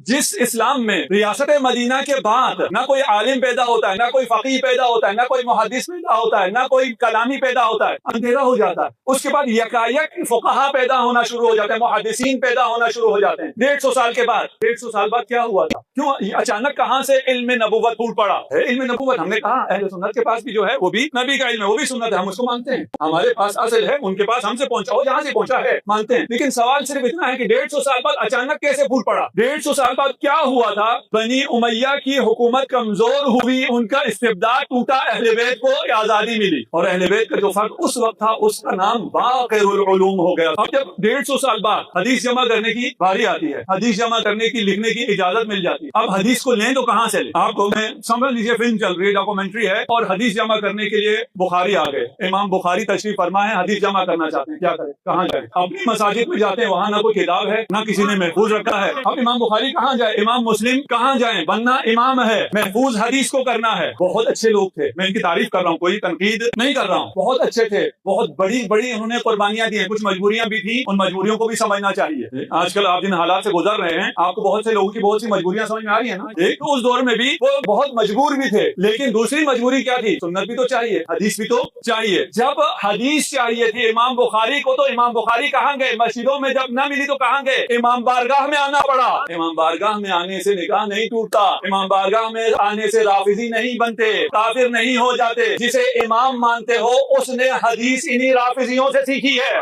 جس اسلام میں ریاست مدینہ کے بعد نہ کوئی عالم پیدا ہوتا ہے، نہ کوئی فقیہ پیدا ہوتا ہے، نہ کوئی محدث پیدا ہوتا ہے، نہ کوئی کلامی پیدا ہوتا ہے، اندھیرا ہو جاتا ہے۔ اس کے بعد یکایک فقہا پیدا ہونا شروع ہو جاتے ہیں، محدثین پیدا ہونا شروع ہو جاتے ہیں۔ 150 سال کے بعد 150 سال بعد کیا ہوا تھا؟ کیوں اچانک کہاں سے علم نبوت پھوٹ پڑا ہے؟ علم نبوت ہم نے کہا اہل سنت کے پاس بھی جو ہے وہ بھی نبی کا علم ہے، وہ بھی سنت ہے، ہم اس کو مانتے ہیں۔ ہمارے پاس اصل ہے، ان کے پاس ہم سے پہنچا ہو جہاں سے پہنچا ہے مانتے ہیں، لیکن سوال صرف اتنا ہے کہ 150 سال بعد اچانک کیسے پھوٹ پڑا؟ 150 سال بعد کیا ہوا تھا؟ بنی امیہ کی حکومت کمزور ہوئی، ان کا استبداد ٹوٹا، اہل بیت کو آزادی ملی، اور اہل بیت کا جو فرق اس وقت تھا اس کا نام باقر العلوم ہو گیا۔ اب جب 150 سال بعد حدیث جمع کرنے کی باری آتی ہے، حدیث جمع کرنے کی، لکھنے کی اجازت مل جاتی ہے، اب حدیث کو لیں تو کہاں سے لیں؟ آپ کو میں سمجھ لیجیے، فلم چل رہی ہے، ڈاکومنٹری ہے، اور حدیث جمع کرنے کے لیے بخاری آ گئے، امام بخاری تشریف فرما ہے، حدیث جمع کرنا چاہتے ہیں، کیا کریں؟ کہاں جائیں؟ اپنی مساجد میں جاتے ہیں، وہاں نہ کوئی کتاب ہے، نہ کسی نے محفوظ رکھا ہے۔ اب امام بخاری کہاں جائے؟ امام مسلم کہاں جائیں؟ بننا امام ہے، محفوظ حدیث کو کرنا ہے۔ بہت اچھے لوگ تھے، میں ان کی تعریف کر رہا ہوں، کوئی تنقید نہیں کر رہا ہوں، بہت اچھے تھے، بہت بڑی بڑی انہوں نے قربانیاں دی ہیں، کچھ مجبوریاں بھی تھیں، ان مجبوریوں کو بھی سمجھنا چاہیے۔ آج کل آپ جن حالات سے گزر رہے ہیں، آپ کو بہت سے لوگوں کی بہت سی مجبوریاں سمجھ میں آ رہی ہیں نا۔ ایک تو اس دور میں بھی وہ بہت مجبور بھی تھے، لیکن دوسری مجبوری کیا تھی؟ سنت بھی تو چاہیے، حدیث بھی تو چاہیے۔ جب حدیث چاہیے تھی امام بخاری کو، تو امام بخاری کہاں گئے؟ مسجدوں میں جب نہ ملی تو کہاں گئے؟ امام بارگاہ میں آنا پڑا۔ امام بارگاہ میں آنے سے نکاح نہیں ٹوٹتا، امام بارگاہ میں آنے سے رافضی نہیں بنتے، کافر نہیں ہو جاتے۔ جسے امام مانتے ہو اس نے حدیث انہی رافضیوں سے سیکھی ہے۔